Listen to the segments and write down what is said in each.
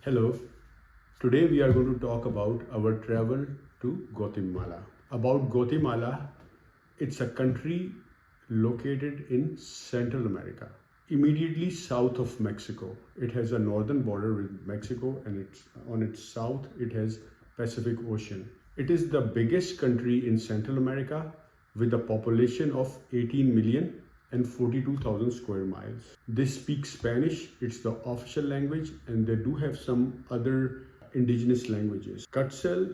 Hello, today we are going to talk about our travel to Guatemala. About Guatemala, it's a country located in Central America, immediately south of Mexico. It has a northern border with Mexico and on its south it has Pacific Ocean. It is the biggest country in Central America with a population of 18 million and 42,000 square miles. They speak Spanish, it's the official language, and they do have some other indigenous languages. Quetzal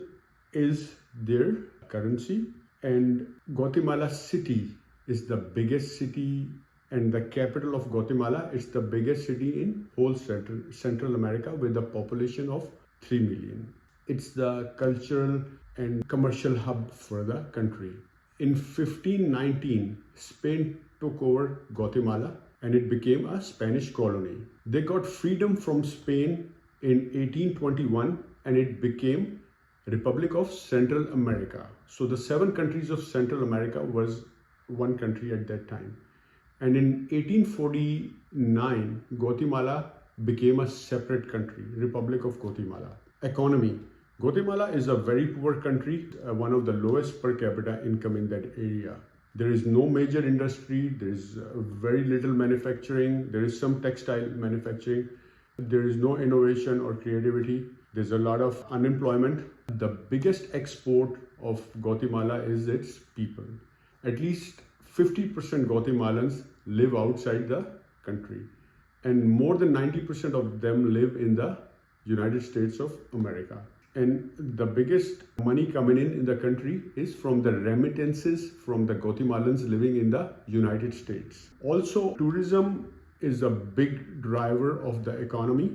is their currency, and Guatemala City is the biggest city and the capital of Guatemala. It's the biggest city in whole Central America with a population of 3 million. It's the cultural and commercial hub for the country. In 1519, Spain took over Guatemala and it became a Spanish colony. They got freedom from Spain in 1821 and it became Republic of Central America. So the 7 countries of Central America was one country at that time. And in 1849, Guatemala became a separate country, Republic of Guatemala. Economy. Guatemala is a very poor country, one of the lowest per capita income in that area. There is no major industry, there is very little manufacturing, there is some textile manufacturing, there is no innovation or creativity, there's a lot of unemployment. The biggest export of Guatemala is its people. At least 50% Guatemalans live outside the country, and more than 90% of them live in the United States of America. And the biggest money coming in the country is from the remittances from the Guatemalans living in the United States. Also, tourism is a big driver of the economy,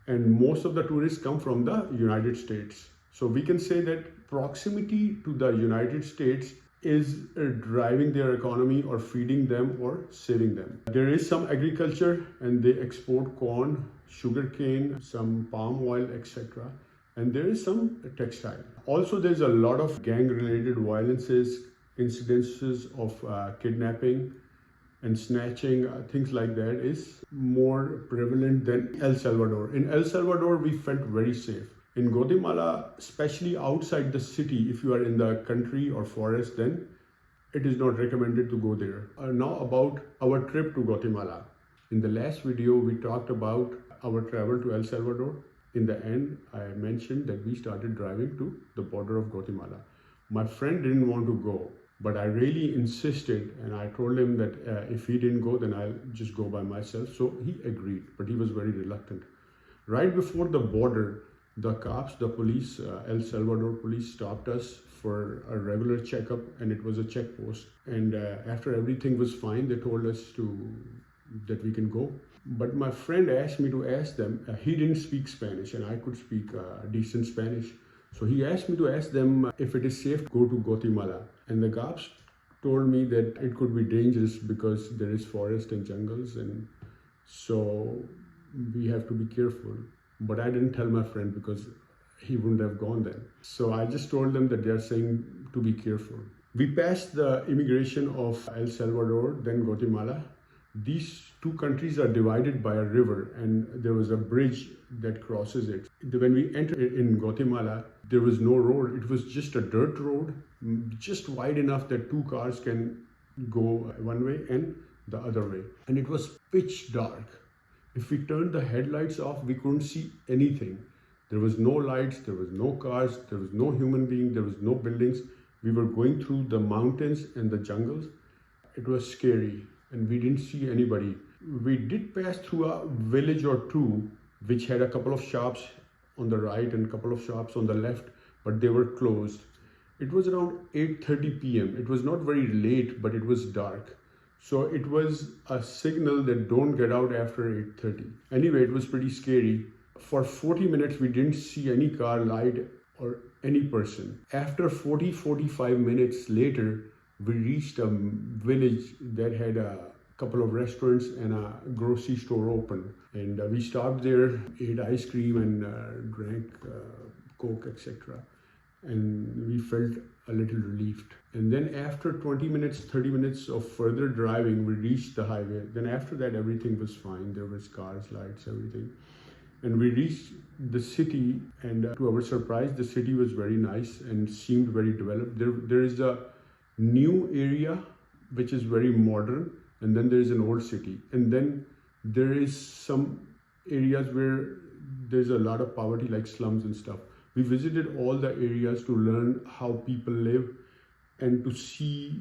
and most of the tourists come from the United States. So we can say that proximity to the United States is driving their economy or feeding them or saving them. There is some agriculture and they export corn, sugarcane, some palm oil, etc. And there is some textile. Also, there's a lot of gang-related violences, incidences of kidnapping and snatching, things like that is more prevalent than El Salvador. In El Salvador, we felt very safe. In Guatemala, especially outside the city, if you are in the country or forest, then it is not recommended to go there. Now about our trip to Guatemala. In the last video, we talked about our travel to El Salvador. In the end, I mentioned that we started driving to the border of Guatemala. My friend didn't want to go, but I really insisted, and I told him that if he didn't go, then I'll just go by myself. So he agreed, but he was very reluctant. Right before the border, the cops, the police, El Salvador police stopped us for a regular checkup, and it was a check post. And after everything was fine, they told us that we can go. But my friend asked me to ask them, he didn't speak Spanish and I could speak decent Spanish. So he asked me to ask them if it is safe to go to Guatemala. And the cops told me that it could be dangerous because there is forest and jungles, and so we have to be careful. But I didn't tell my friend because he wouldn't have gone then. So I just told them that they are saying to be careful. We passed the immigration of El Salvador, then Guatemala. These two countries are divided by a river, and there was a bridge that crosses it. When we entered in Guatemala, there was no road. It was just a dirt road, just wide enough that 2 cars can go one way and the other way. And it was pitch dark. If we turned the headlights off, we couldn't see anything. There was no lights, there was no cars, there was no human being, there was no buildings. We were going through the mountains and the jungles. It was scary, and we didn't see anybody. We did pass through a village or two, which had a couple of shops on the right and a couple of shops on the left, but they were closed. It was around 8:30 p.m. It was not very late, but it was dark. So it was a signal that don't get out after 8:30. Anyway, it was pretty scary. For 40 minutes, we didn't see any car, light, or any person. After 45 minutes later, we reached a village that had a couple of restaurants and a grocery store open. And we stopped there, ate ice cream and drank Coke, etc. And we felt a little relieved. And then after 20 minutes, 30 minutes of further driving, we reached the highway. Then after that, everything was fine. There was cars, lights, everything. And we reached the city, and to our surprise, the city was very nice and seemed very developed. There is a new area which is very modern, and then there is an old city, and then there is some areas where there's a lot of poverty, like slums and stuff. We visited all the areas to learn how people live and to see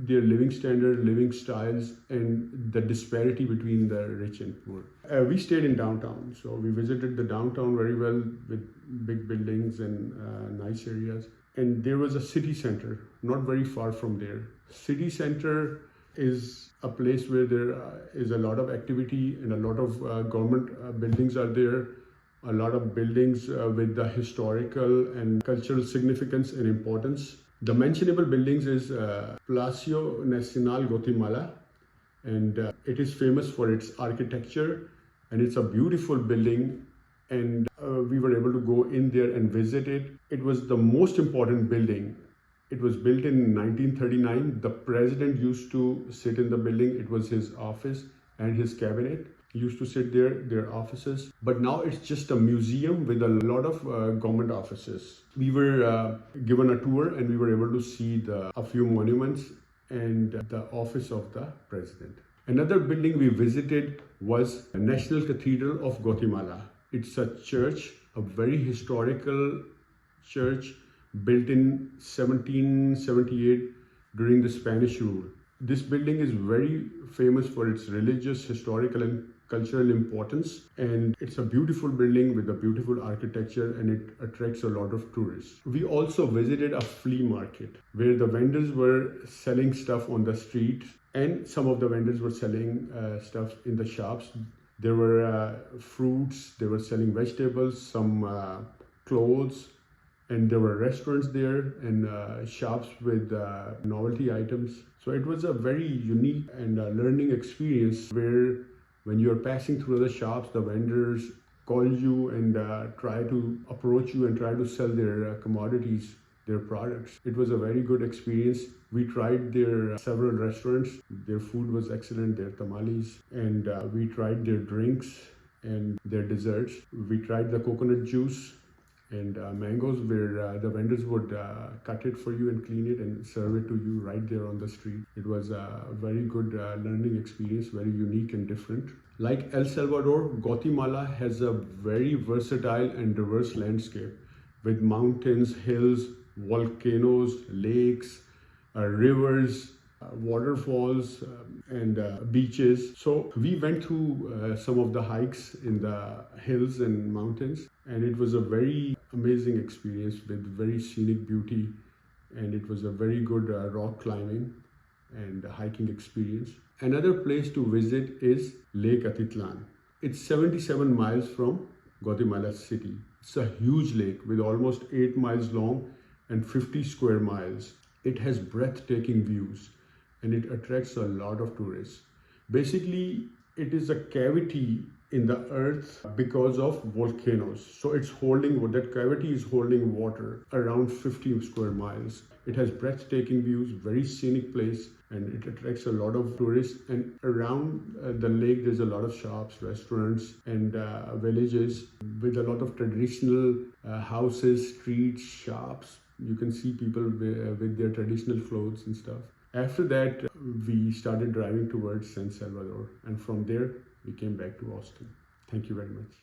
their living standard, living styles, and the disparity between the rich and poor. We stayed in downtown, so we visited the downtown very well with big buildings and nice areas. And there was a city center, not very far from there. City center is a place where there is a lot of activity, and a lot of government buildings are there. A lot of buildings with the historical and cultural significance and importance. The mentionable buildings is Palacio National, Guatemala, and it is famous for its architecture, and it's a beautiful building, and we were able to go in there and visit it. It was the most important building. It was built in 1939. The president used to sit in the building. It was his office, and his cabinet used to sit there, their offices. But now it's just a museum with a lot of government offices. We were given a tour, and we were able to see a few monuments and the office of the president. Another building we visited was the National Cathedral of Guatemala. It's a church, a very historical church built in 1778 during the Spanish rule. This building is very famous for its religious, historical, and cultural importance, and it's a beautiful building with a beautiful architecture, and it attracts a lot of tourists. We also visited a flea market where the vendors were selling stuff on the street, and some of the vendors were selling stuff in the shops. There were fruits, they were selling vegetables, some clothes, and there were restaurants there and shops with novelty items. So it was a very unique and learning experience where when you're passing through the shops, the vendors call you and try to approach you and try to sell their commodities, their products. It was a very good experience. We tried their several restaurants. Their food was excellent, their tamales, and we tried their drinks and their desserts. We tried the coconut juice and mangoes, where the vendors would cut it for you and clean it and serve it to you right there on the street. It was a very good learning experience, very unique and different. Like El Salvador, Guatemala has a very versatile and diverse landscape with mountains, hills, volcanoes, lakes, rivers, waterfalls, and beaches. So we went through some of the hikes in the hills and mountains, and it was a very amazing experience with very scenic beauty, and it was a very good rock climbing and hiking experience. Another place to visit is Lake Atitlan. It's 77 miles from Guatemala City. It's a huge lake with almost 8 miles long and 50 square miles. It has breathtaking views, and it attracts a lot of tourists. Basically, it is a cavity in the earth because of volcanoes. So it's that cavity is holding water around 50 square miles. It has breathtaking views, very scenic place, and it attracts a lot of tourists. And around the lake, there's a lot of shops, restaurants, and villages with a lot of traditional houses, streets, shops. You can see people with their traditional clothes and stuff. After that, we started driving towards San Salvador, and from there, we came back to Austin. Thank you very much.